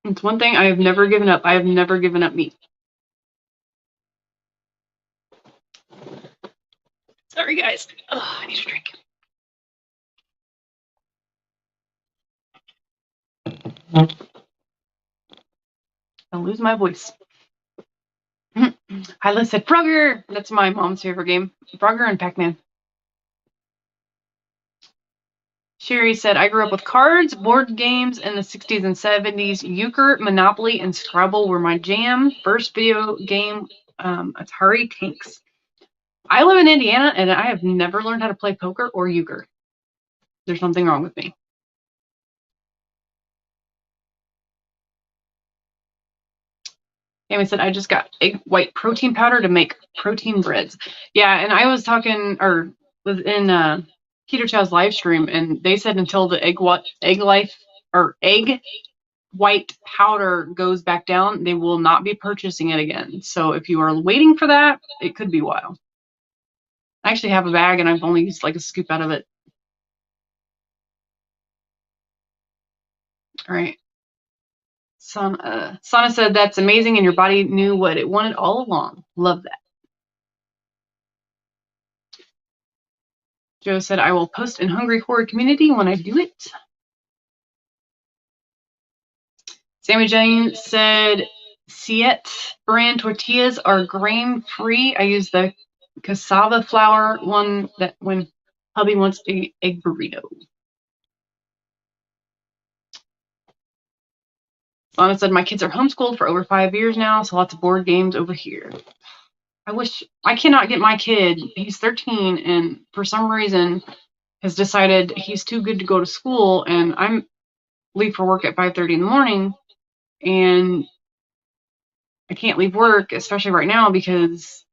It's one thing I have never given up. I have never given up meat. Sorry, guys. I need a drink. I'll lose my voice. Hyla said, Frogger! That's my mom's favorite game. Frogger and Pac-Man. Sherry said, I grew up with cards, board games in the 60s and 70s. Euchre, Monopoly, and Scrabble were my jam. First video game, Atari Tanks. I live in Indiana, and I have never learned how to play poker or euchre. There's something wrong with me. Amy said, I just got egg white protein powder to make protein breads. Yeah, and I was talking, or was in Keto Chow's live stream, and they said until the egg white powder goes back down, they will not be purchasing it again. So if you are waiting for that, it could be a while. I actually have a bag, and I've only used like a scoop out of it. All right. Sana said, that's amazing, and your body knew what it wanted all along. Love that. Joe said, I will post in Hungry Horror Community when I do it. Sammy Jane said, Siete brand tortillas are grain-free. I use the cassava flour one that when hubby wants the egg burrito. Lana said, my kids are homeschooled for over 5 years now, so lots of board games over here. I cannot get my kid, he's 13, and for some reason has decided he's too good to go to school, and I'm leave for work at 5:30 in the morning, and I can't leave work, especially right now, because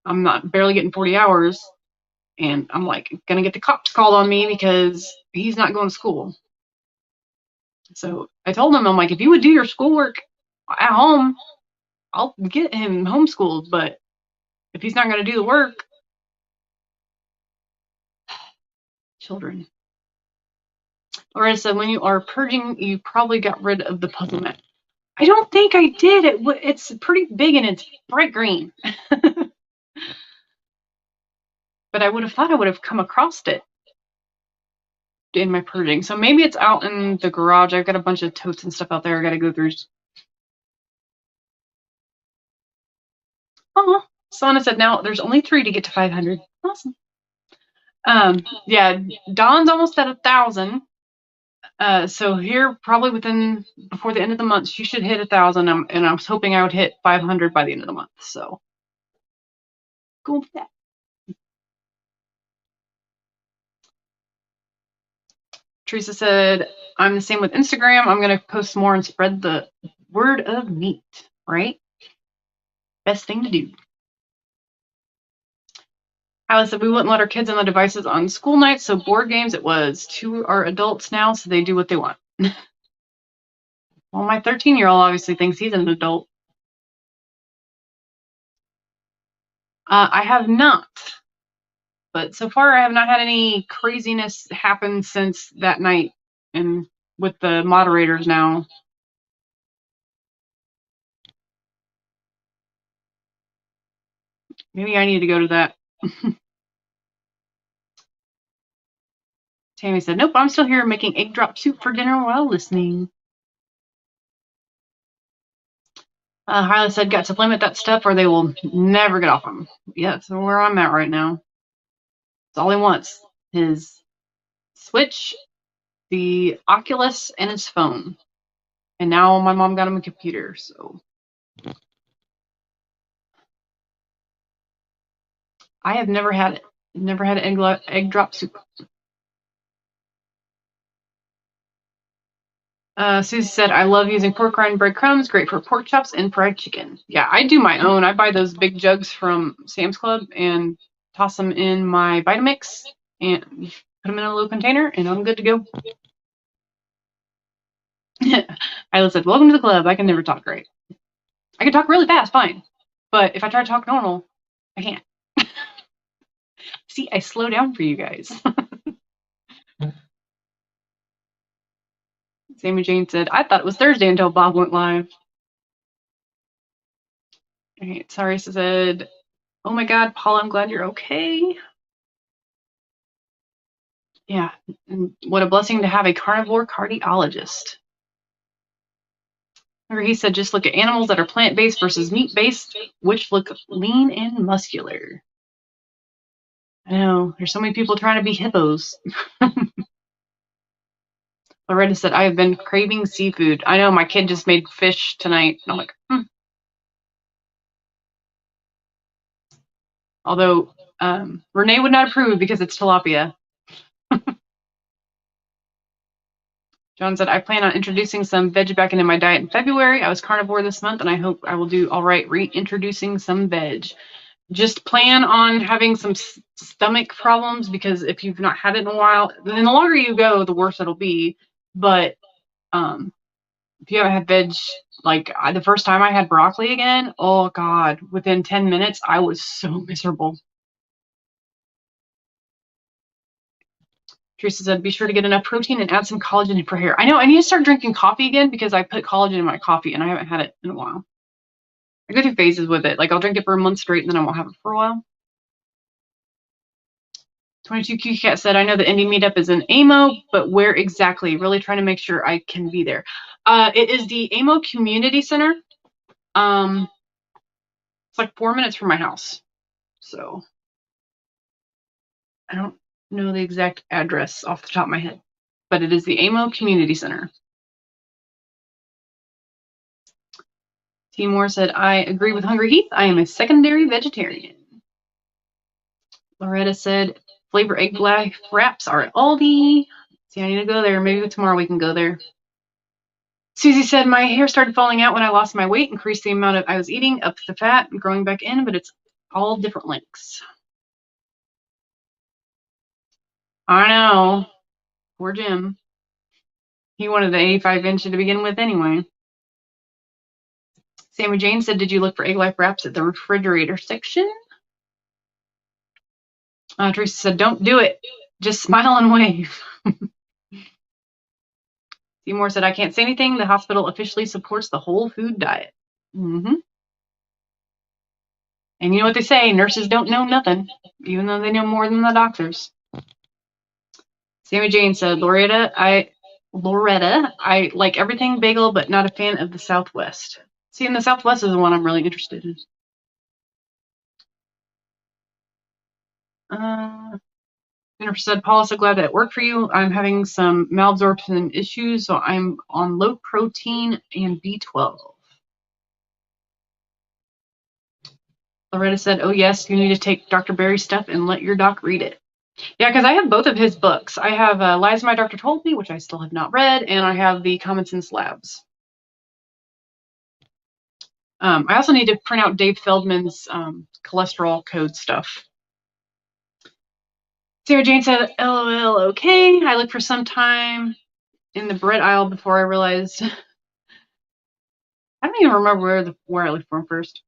I'm barely getting 40 hours, and I'm like gonna get the cops called on me because he's not going to school. So I told him, I'm like, if you would do your schoolwork at home, I'll get him homeschooled, but if he's not going to do the work, children. Loretta said, when you are purging, you probably got rid of the puzzle mat. I don't think I did. It's pretty big and it's bright green. But I would have thought I would have come across it in my purging. So maybe it's out in the garage. I've got a bunch of totes and stuff out there I got to go through. Oh, Sana said, now there's only 3 to get to 500. Awesome. Yeah, Dawn's almost at 1,000. So here, probably before the end of the month, she should hit 1,000. And I was hoping I would hit 500 by the end of the month. So go with that. Teresa said, I'm the same with Instagram. I'm going to post more and spread the word of meat, right? Best thing to do. Alice said, we wouldn't let our kids on the devices on school nights, so board games it was. 2 are adults now, so they do what they want. Well, my 13-year-old obviously thinks he's an adult. I have not. But so far, I have not had any craziness happen since that night, and with the moderators now. Maybe I need to go to that. Tammy said, nope, I'm still here making egg drop soup for dinner while listening. Harley said, got to limit that stuff or they will never get off them. Yeah, that's where I'm at right now. That's all he wants. His Switch, the Oculus, and his phone. And now my mom got him a computer, so. I have never had it. Never had egg drop soup. Susie said, I love using pork rind breadcrumbs. Great for pork chops and fried chicken. Yeah, I do my own. I buy those big jugs from Sam's Club and toss them in my Vitamix and put them in a little container, and I'm good to go. Isla said, welcome to the club. I can never talk great. I can talk really fast, fine. But if I try to talk normal, I can't. See, I slow down for you guys. Sammy Jane said, I thought it was Thursday until Bob went live. All right, sorry, said, oh my God, Paula, I'm glad you're okay. Yeah, and what a blessing to have a carnivore cardiologist. Remember, he said, just look at animals that are plant-based versus meat-based, which look lean and muscular. I know, there's so many people trying to be hippos. Loretta said, I have been craving seafood. I know, my kid just made fish tonight. And I'm like, Although Renee would not approve because it's tilapia. John said, I plan on introducing some veg back into my diet in February. I was carnivore this month, and I hope I will do all right reintroducing some veg. Just plan on having some stomach problems, because if you've not had it in a while, then the longer you go, the worse it'll be. But if you haven't had veg, like the first time I had broccoli again, oh God, within 10 minutes, I was so miserable. Teresa said, be sure to get enough protein and add some collagen for hair. I know, I need to start drinking coffee again because I put collagen in my coffee and I haven't had it in a while. I go through phases with it. Like I'll drink it for a month straight and then I won't have it for a while. 22Q Cat said, I know the indie meetup is in AMO, but where exactly? Really trying to make sure I can be there. It is the AMO Community Center. It's like 4 minutes from my house. So I don't know the exact address off the top of my head, but it is the AMO Community Center. T. Moore said, I agree with Hungry Heath. I am a secondary vegetarian. Loretta said, flavor egg life wraps are at Aldi. See, I need to go there. Maybe tomorrow we can go there. Susie said, my hair started falling out when I lost my weight, increased the amount I was eating, up the fat, and growing back in, but it's all different lengths. I know. Poor Jim. He wanted the 85-inch to begin with anyway. Sammy Jane said, did you look for egg life wraps at the refrigerator section? Teresa said, don't do it. Just smile and wave. Seymour said, I can't say anything. The hospital officially supports the whole food diet. Mm-hmm. And you know what they say, nurses don't know nothing, even though they know more than the doctors. Sammy Jane said, Loretta, I like everything bagel, but not a fan of the Southwest. See, and the Southwest is the one I'm really interested in. Jennifer said, Paula, so glad that it worked for you. I'm having some malabsorption issues, so I'm on low protein and B12. Loretta said, oh yes, you need to take Dr. Berry's stuff and let your doc read it. Yeah, because I have both of his books. I have Lies My Doctor Told Me, which I still have not read, and I have the Common Sense Labs. I also need to print out Dave Feldman's cholesterol code stuff. Sarah Jane said, LOL, okay. I looked for some time in the bread aisle before I realized I don't even remember where I looked for him first.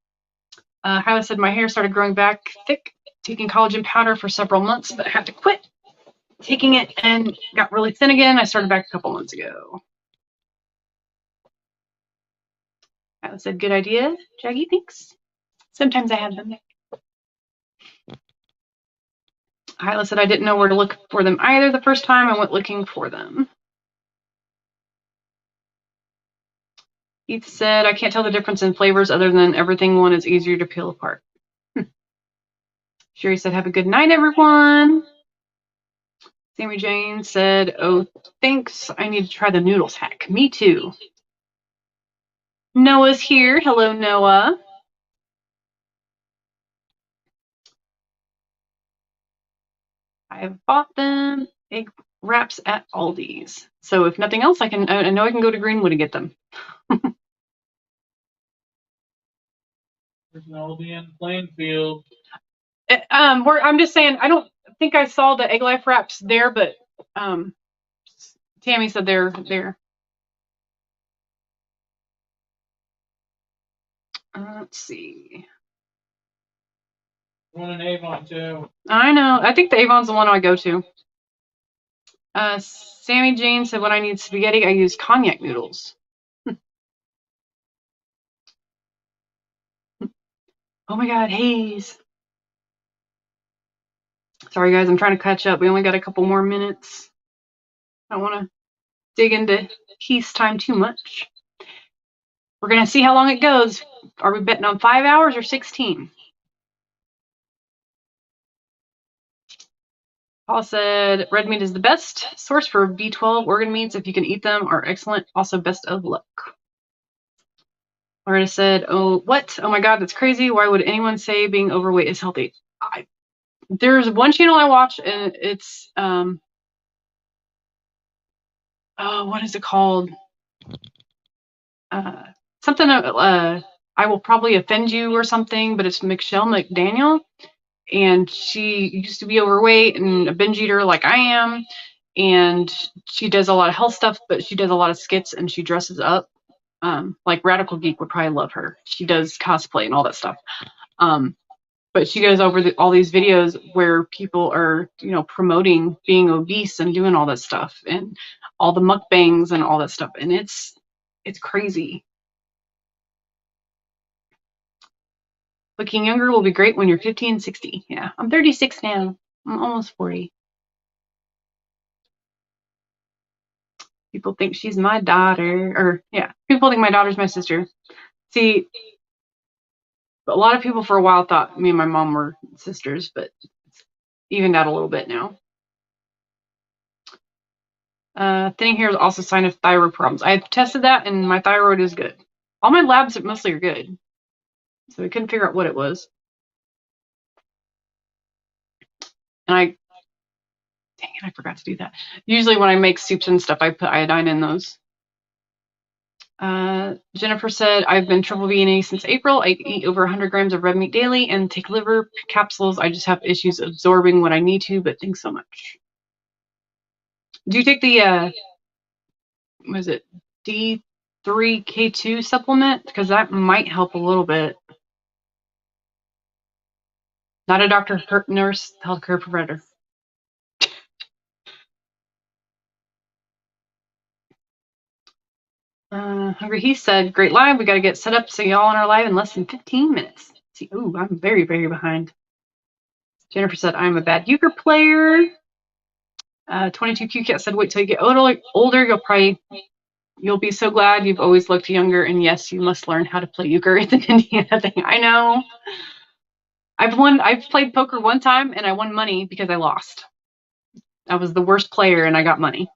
Hyla said, my hair started growing back thick, taking collagen powder for several months, but I had to quit taking it and got really thin again. I started back a couple months ago. Hyla said, good idea, Jackie, thanks. Sometimes I have them. Hyla said, I didn't know where to look for them either the first time I went looking for them. Keith said, I can't tell the difference in flavors other than everything one is easier to peel apart. Sherry said, have a good night, everyone. Sammy Jane said, oh, thanks. I need to try the noodles hack. Me too. Noah's here. Hello, Noah. I have bought them egg wraps at Aldi's. So if nothing else, I know I can go to Greenwood and get them. There's an Aldi in Plainfield. I'm just saying, I don't think I saw the Egg Life wraps there, but Tammy said they're there. Let's see. One in Avon too. I know. I think the Avon's the one I go to. Sammy Jane said, when I need spaghetti, I use cognac noodles. Oh my God, Hayes. Sorry, guys, I'm trying to catch up. We only got a couple more minutes. I don't want to dig into Heath's time too much. We're going to see how long it goes. Are we betting on 5 hours or 16? Paul said, red meat is the best source for B12. Organ meats, if you can eat them, are excellent. Also, best of luck. Loretta said, oh, what? Oh my God, that's crazy. Why would anyone say being overweight is healthy? There's one channel I watch, and it's, oh, what is it called? Something, I will probably offend you or something, but it's Michelle McDaniel. And she used to be overweight and a binge eater like I am. And she does a lot of health stuff, but she does a lot of skits and she dresses up. Like Radical Geek would probably love her. She does cosplay and all that stuff. But she goes over all these videos where people are, promoting being obese and doing all that stuff and all the mukbangs and all that stuff. And it's crazy. Looking younger will be great when you're 50 and 60. Yeah, I'm 36 now. I'm almost 40. People think she's my daughter, or yeah, people think my daughter's my sister. See, a lot of people for a while thought me and my mom were sisters, but it's evened out a little bit now. Thinning hair is also a sign of thyroid problems. I tested that, and my thyroid is good. All my labs mostly are good, so we couldn't figure out what it was. And dang it, I forgot to do that. Usually when I make soups and stuff, I put iodine in those. Jennifer said, I've been triple vegan since April. I eat over 100 grams of red meat daily and take liver capsules. I just have issues absorbing what I need to, but thanks so much. Do you take the, what is it, D3K2 supplement? Because that might help a little bit. Not a doctor, nurse, healthcare provider. Hungry He said, great live. We got to get set up so y'all on our live in less than 15 minutes. See, ooh, I'm very, very behind. Jennifer said, I'm a bad euchre player. 22Q Cat said, wait till you get older. You'll be so glad you've always looked younger. And yes, you must learn how to play euchre. It's an Indiana thing. I know. I've played poker one time and I won money because I lost. I was the worst player and I got money.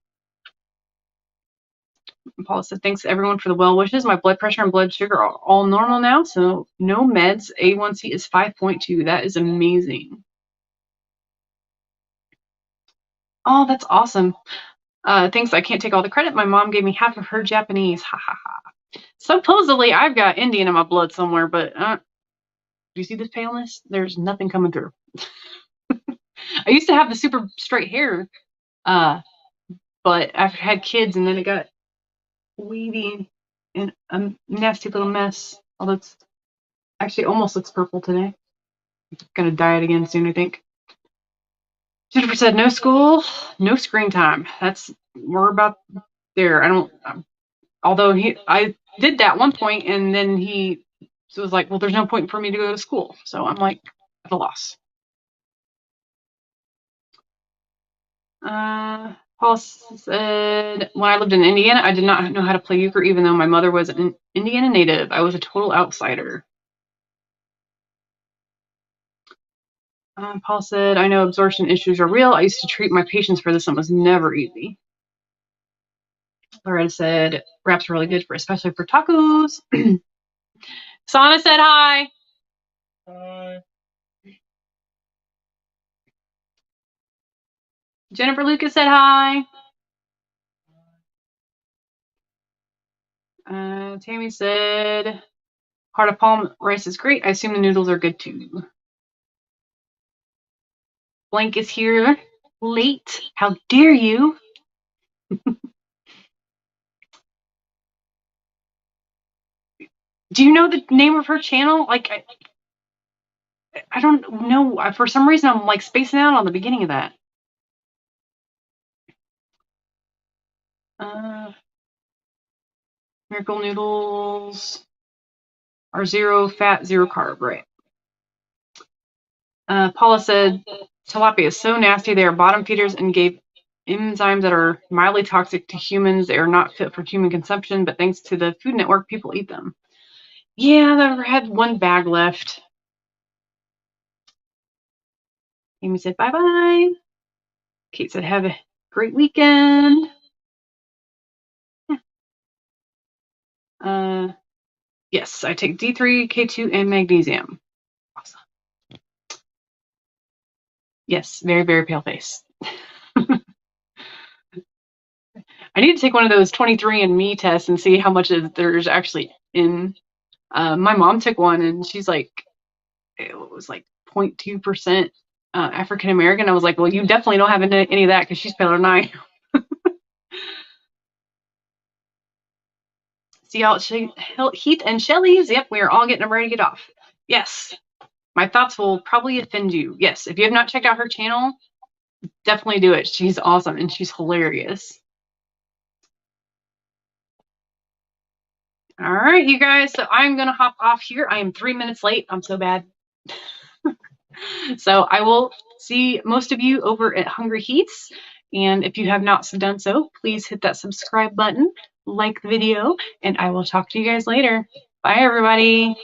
Paula said, thanks everyone for the well wishes. My blood pressure and blood sugar are all normal now, so no meds. A1C is 5.2. That is amazing. Oh, that's awesome. Thanks. I can't take all the credit. My mom gave me half of her Japanese. Ha ha ha. Supposedly, I've got Indian in my blood somewhere, but do you see this paleness? There's nothing coming through. I used to have the super straight hair, but I've had kids and then it got weedy. in a nasty little mess. Although it's actually almost looks purple today. I'm gonna dye it again soon, I think. Jennifer said, no school, no screen time. We're about there. Although I did that one point, and then he was like, well, there's no point for me to go to school. So I'm like at a loss. Paul said, when I lived in Indiana, I did not know how to play euchre, even though my mother was an Indiana native. I was a total outsider. Paul said, I know absorption issues are real. I used to treat my patients for this, and it was never easy. Loretta said, wraps are really good, especially for tacos. Sana said hi. Hi. Jennifer Lucas said hi. Tammy said, heart of palm rice is great. I assume the noodles are good too. Blank is here late. How dare you? Do you know the name of her channel? Like, I don't know. For some reason, I'm like spacing out on the beginning of that. Miracle noodles are 0 fat, 0 carb, right? Paula said, tilapia is so nasty. They are bottom feeders and gave enzymes that are mildly toxic to humans. They are not fit for human consumption, but thanks to the Food Network, people eat them. Yeah, I had one bag left. Amy said, bye-bye. Kate said, have a great weekend. Yes, I take D3, K2, and magnesium. Awesome. Yes, very, very pale face. I need to take one of those 23andMe tests and see how much there's actually in. My mom took one, and she's like, it was like 0.2% African American. I was like, well, you definitely don't have any of that because she's paler than I am. See y'all at Heath and Shelly's. Yep, we are all getting ready to get off. Yes, my thoughts will probably offend you. Yes, if you have not checked out her channel, definitely do it. She's awesome and she's hilarious. All right, you guys. So I'm going to hop off here. I am 3 minutes late. I'm so bad. So I will see most of you over at Hungry Heath's. And if you have not done so, please hit that subscribe button, like the video, and I will talk to you guys later. Bye, everybody.